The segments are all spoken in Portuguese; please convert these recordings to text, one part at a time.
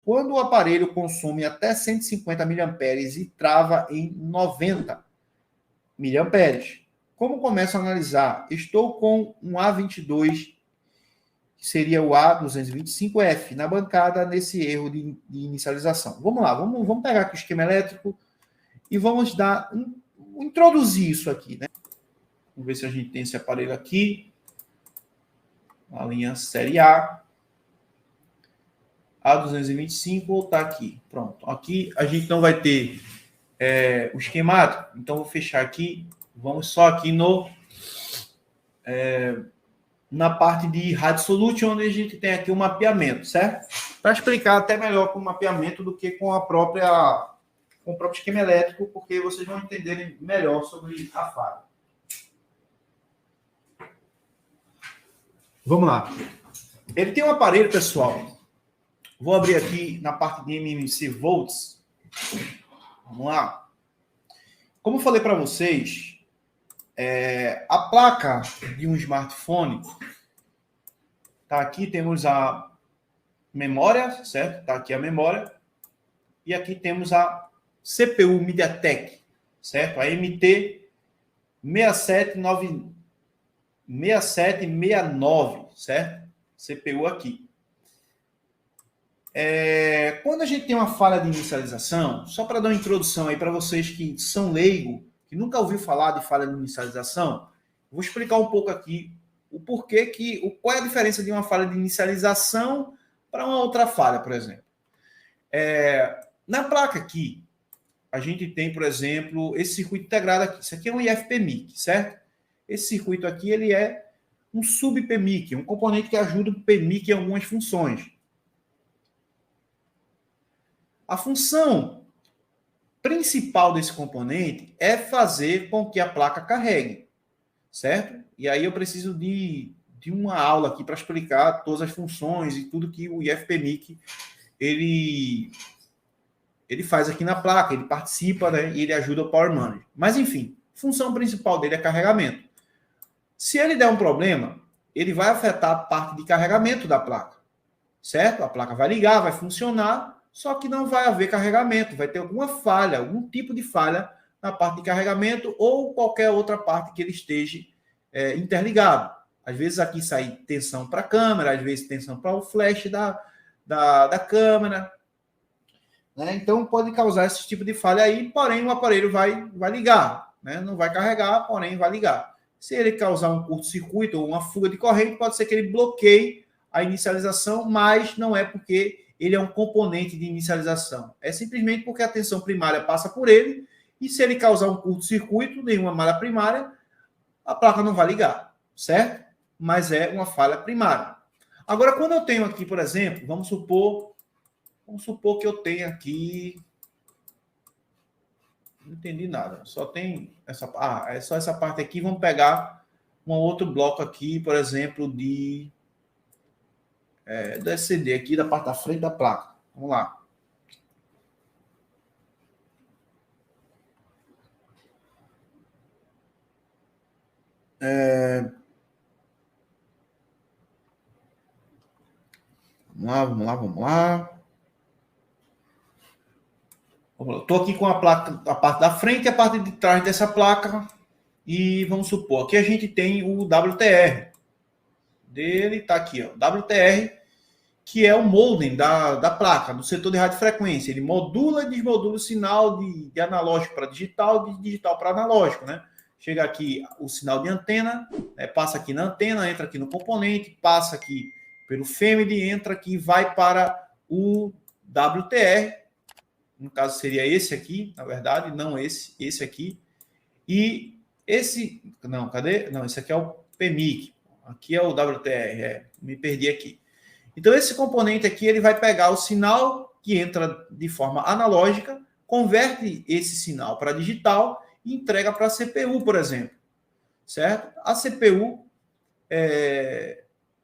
Quando o aparelho consome até 150 miliamperes e trava em 90 miliamperes. Como começo a analisar? Estou com um A22, que seria o A225F, na bancada nesse erro de inicialização. Vamos lá, vamos pegar aqui o esquema elétrico e vamos introduzir isso aqui, né? Vamos ver se a gente tem esse aparelho aqui. A linha série A. A225 está aqui. Pronto. Aqui a gente não vai ter o esquemático. Então, vou fechar aqui. Vamos só aqui na parte de Rádio Solution, onde a gente tem aqui o mapeamento, certo? Para explicar até melhor com o mapeamento do que com o próprio esquema elétrico, porque vocês vão entenderem melhor sobre a falha. Vamos lá. Ele tem um aparelho, pessoal. Vou abrir aqui na parte de MMC Volts. Vamos lá. Como eu falei para vocês, a placa de um smartphone, tá aqui, temos a memória, certo? Tá aqui a memória. E aqui temos a CPU MediaTek, certo? A MT 6769, certo? CPU aqui. Quando a gente tem uma falha de inicialização, só para dar uma introdução aí para vocês que são leigos, que nunca ouviu falar de falha de inicialização, vou explicar um pouco aqui o porquê qual é a diferença de uma falha de inicialização para uma outra falha, por exemplo. Na placa aqui, a gente tem, por exemplo, esse circuito integrado aqui. Isso aqui é um IFPMIC, certo? Esse circuito aqui, ele é um sub-PMIC, um componente que ajuda o PMIC em algumas funções. A função principal desse componente é fazer com que a placa carregue, certo? E aí eu preciso de uma aula aqui para explicar todas as funções e tudo que o IFPMIC ele faz aqui na placa, ele participa, né, e ele ajuda o Power Manager. Mas, enfim, a função principal dele é carregamento. Se ele der um problema, ele vai afetar a parte de carregamento da placa, certo? A placa vai ligar, vai funcionar, só que não vai haver carregamento, vai ter alguma falha, algum tipo de falha na parte de carregamento ou qualquer outra parte que ele esteja interligado. Às vezes aqui sai tensão para a câmera, às vezes tensão para o flash da câmera, né? Então pode causar esse tipo de falha aí, porém o aparelho vai ligar, né? Não vai carregar, porém vai ligar. Se ele causar um curto-circuito ou uma fuga de corrente, pode ser que ele bloqueie a inicialização, mas não é porque ele é um componente de inicialização. É simplesmente porque a tensão primária passa por ele, e se ele causar um curto-circuito, nenhuma malha primária, a placa não vai ligar, certo? Mas é uma falha primária. Agora, quando eu tenho aqui, por exemplo, vamos supor que eu tenho aqui... Não entendi nada. Só tem essa... é só essa parte aqui. Vamos pegar um outro bloco aqui, por exemplo, do SCD aqui, da parte da frente da placa. Vamos lá. Vamos lá. Estou aqui com a placa, a parte da frente e a parte de trás dessa placa. E vamos supor, aqui a gente tem o WTR. Dele está aqui, ó, WTR, que é o modem da placa, do setor de radiofrequência. Ele modula e desmodula o sinal de analógico para digital, de digital para analógico, né? Chega aqui o sinal de antena, passa aqui na antena, entra aqui no componente, passa aqui pelo FEMID, entra aqui, vai para o WTR. No caso seria esse aqui, na verdade, não esse aqui. E esse, não, cadê? Não, esse aqui é o PMIC. Aqui é o WTR, me perdi aqui. Então, esse componente aqui, ele vai pegar o sinal que entra de forma analógica, converte esse sinal para digital e entrega para a CPU, por exemplo. Certo? A CPU,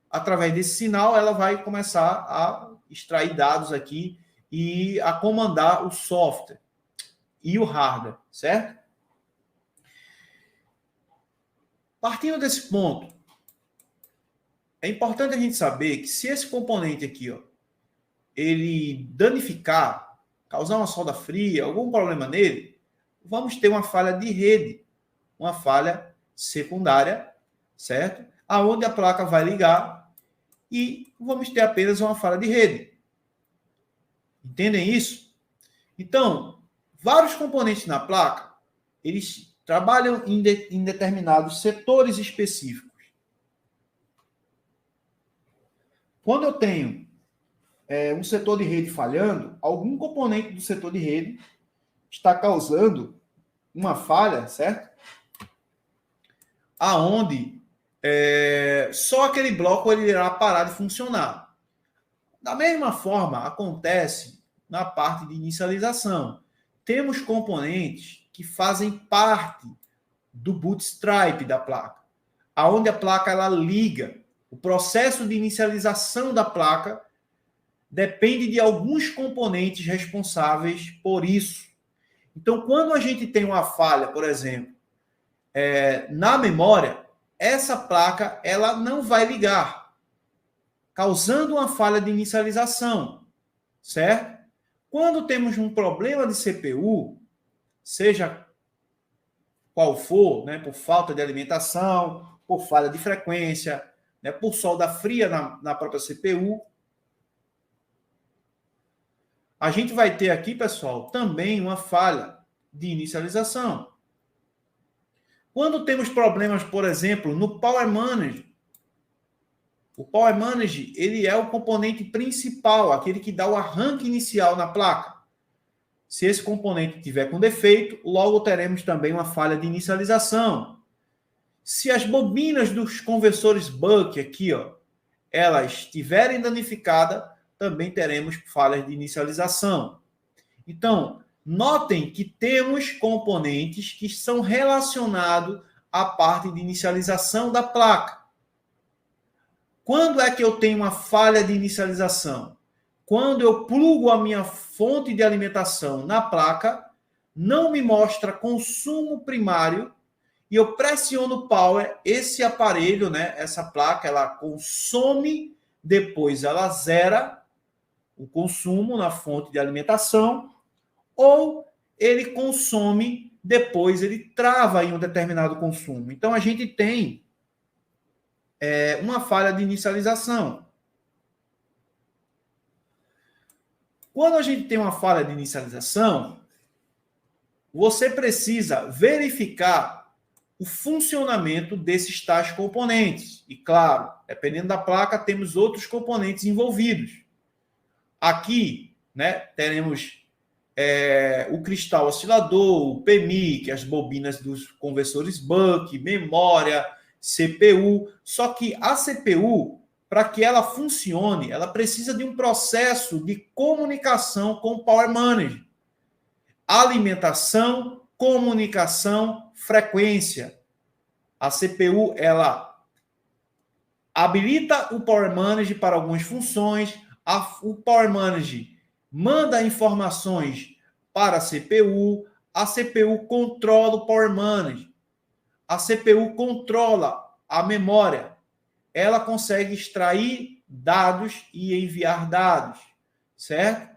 através desse sinal, ela vai começar a extrair dados aqui e a comandar o software e o hardware, certo? Partindo desse ponto, é importante a gente saber que se esse componente aqui, ó, ele danificar, causar uma solda fria, algum problema nele, vamos ter uma falha de rede, uma falha secundária, certo? Aonde a placa vai ligar e vamos ter apenas uma falha de rede. Entendem isso? Então, vários componentes na placa, eles trabalham em determinados setores específicos. Quando eu tenho um setor de rede falhando, algum componente do setor de rede está causando uma falha, certo? Aonde só aquele bloco ele irá parar de funcionar. Da mesma forma, acontece na parte de inicialização. Temos componentes que fazem parte do bootstrap da placa, aonde a placa ela liga. O processo de inicialização da placa depende de alguns componentes responsáveis por isso. Então, quando a gente tem uma falha, por exemplo, na memória, essa placa ela não vai ligar, causando uma falha de inicialização, certo? Quando temos um problema de CPU, seja qual for, né, por falta de alimentação, por falha de frequência, né, por solda fria na própria CPU, a gente vai ter aqui, pessoal, também uma falha de inicialização. Quando temos problemas, por exemplo, no Power Manager, o Power Manager ele é o componente principal, aquele que dá o arranque inicial na placa. Se esse componente estiver com defeito, logo teremos também uma falha de inicialização. Se as bobinas dos conversores Buck aqui, ó, elas estiverem danificadas, também teremos falhas de inicialização. Então, notem que temos componentes que são relacionados à parte de inicialização da placa. Quando é que eu tenho uma falha de inicialização? Quando eu plugo a minha fonte de alimentação na placa, não me mostra consumo primário e eu pressiono o power, esse aparelho, né, essa placa, ela consome, depois ela zera o consumo na fonte de alimentação, ou ele consome, depois ele trava em um determinado consumo. Então, a gente tem uma falha de inicialização. Quando a gente tem uma falha de inicialização, você precisa verificar o funcionamento desses tais componentes. E, claro, dependendo da placa, temos outros componentes envolvidos. Aqui, né, teremos o cristal oscilador, o PMIC, as bobinas dos conversores Buck, memória, CPU. Só que a CPU, para que ela funcione, ela precisa de um processo de comunicação com o Power Manager. Alimentação, comunicação, frequência. A CPU, ela habilita o Power Manager para algumas funções. O Power Manager manda informações para a CPU controla o Power Manager, a CPU controla a memória, ela consegue extrair dados e enviar dados, certo?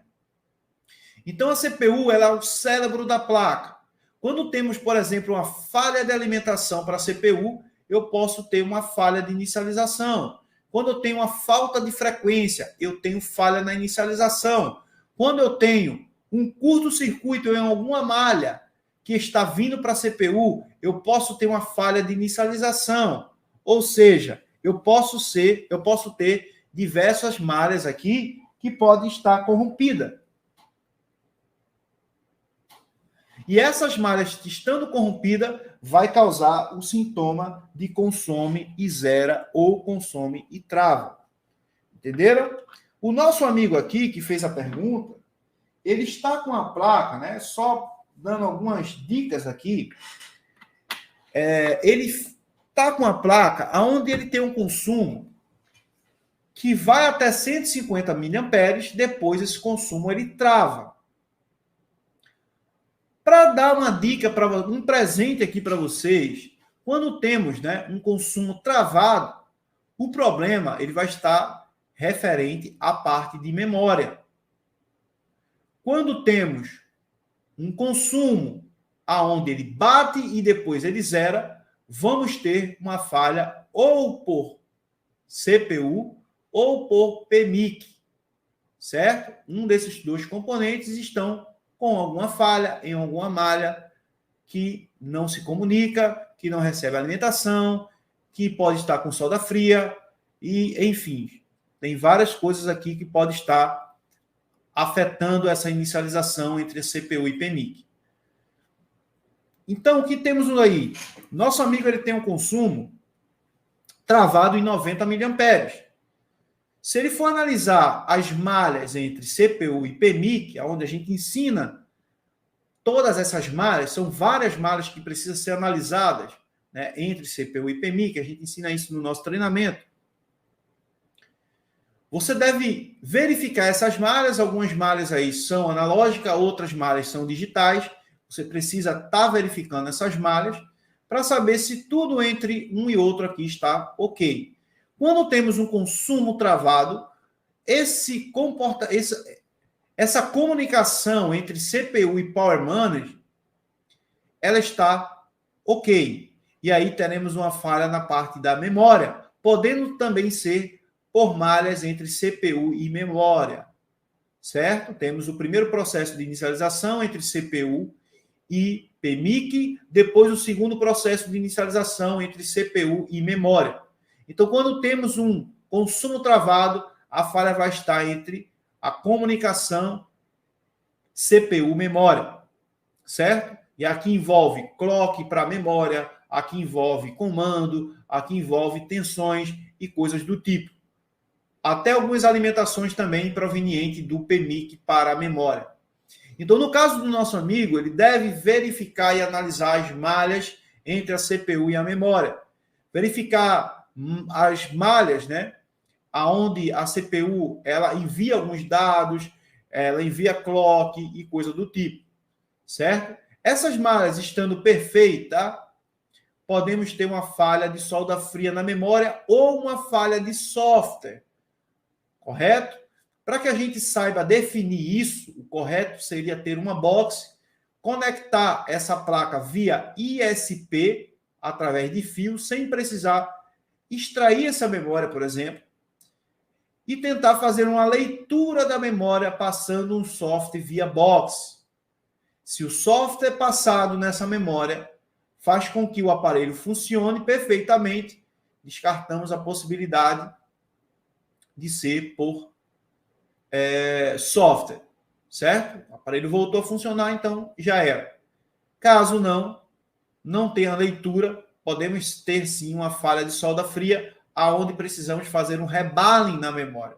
Então, a CPU ela é o cérebro da placa. Quando temos, por exemplo, uma falha de alimentação para a CPU, eu posso ter uma falha de inicialização. Quando eu tenho uma falta de frequência, eu tenho falha na inicialização. Quando eu tenho um curto-circuito em alguma malha que está vindo para a CPU, eu posso ter uma falha de inicialização. Ou seja, eu posso ter diversas malhas aqui que podem estar corrompidas. E essas malhas estando corrompidas vai causar o sintoma de consome e zera ou consome e trava. Entenderam? O nosso amigo aqui que fez a pergunta, ele está com a placa, né? Só dando algumas dicas aqui. Ele está com a placa onde ele tem um consumo que vai até 150 mAh, depois esse consumo ele trava. Para dar uma dica, um presente aqui para vocês, quando temos, né, um consumo travado, o problema ele vai estar referente à parte de memória. Quando temos um consumo aonde ele bate e depois ele zera, vamos ter uma falha ou por CPU ou por PMIC, certo? Um desses dois componentes estão com alguma falha em alguma malha que não se comunica, que não recebe alimentação, que pode estar com solda fria e, enfim, tem várias coisas aqui que podem estar afetando essa inicialização entre CPU e PMIC. Então, o que temos aí? Nosso amigo ele tem um consumo travado em 90 mA. Se ele for analisar as malhas entre CPU e PMIC, onde a gente ensina todas essas malhas, são várias malhas que precisam ser analisadas, né, entre CPU e PMIC, a gente ensina isso no nosso treinamento. Você deve verificar essas malhas, algumas malhas aí são analógicas, outras malhas são digitais. Você precisa estar verificando essas malhas para saber se tudo entre um e outro aqui está ok. Quando temos um consumo travado, essa comunicação entre CPU e Power Manager, ela está ok. E aí teremos uma falha na parte da memória, podendo também ser por malhas entre CPU e memória, certo? Temos o primeiro processo de inicialização entre CPU e PMIC, depois o segundo processo de inicialização entre CPU e memória. Então, quando temos um consumo travado, a falha vai estar entre a comunicação CPU-memória, certo? E aqui envolve clock para memória, aqui envolve comando, aqui envolve tensões e coisas do tipo. Até algumas alimentações também provenientes do PMIC para a memória. Então, no caso do nosso amigo, ele deve verificar e analisar as malhas entre a CPU e a memória. Verificar as malhas, né, aonde a CPU ela envia alguns dados, ela envia clock e coisa do tipo, certo? Essas malhas estando perfeitas, podemos ter uma falha de solda fria na memória ou uma falha de software, correto? Para que a gente saiba definir isso, o correto seria ter uma box, conectar essa placa via ISP, através de fio, sem precisar extrair essa memória, por exemplo, e tentar fazer uma leitura da memória passando um software via box. Se o software passado nessa memória faz com que o aparelho funcione perfeitamente, descartamos a possibilidade de ser por software, certo? O aparelho voltou a funcionar, então já era. Caso não tenha leitura, podemos ter sim uma falha de solda fria, aonde precisamos fazer um rebalem na memória.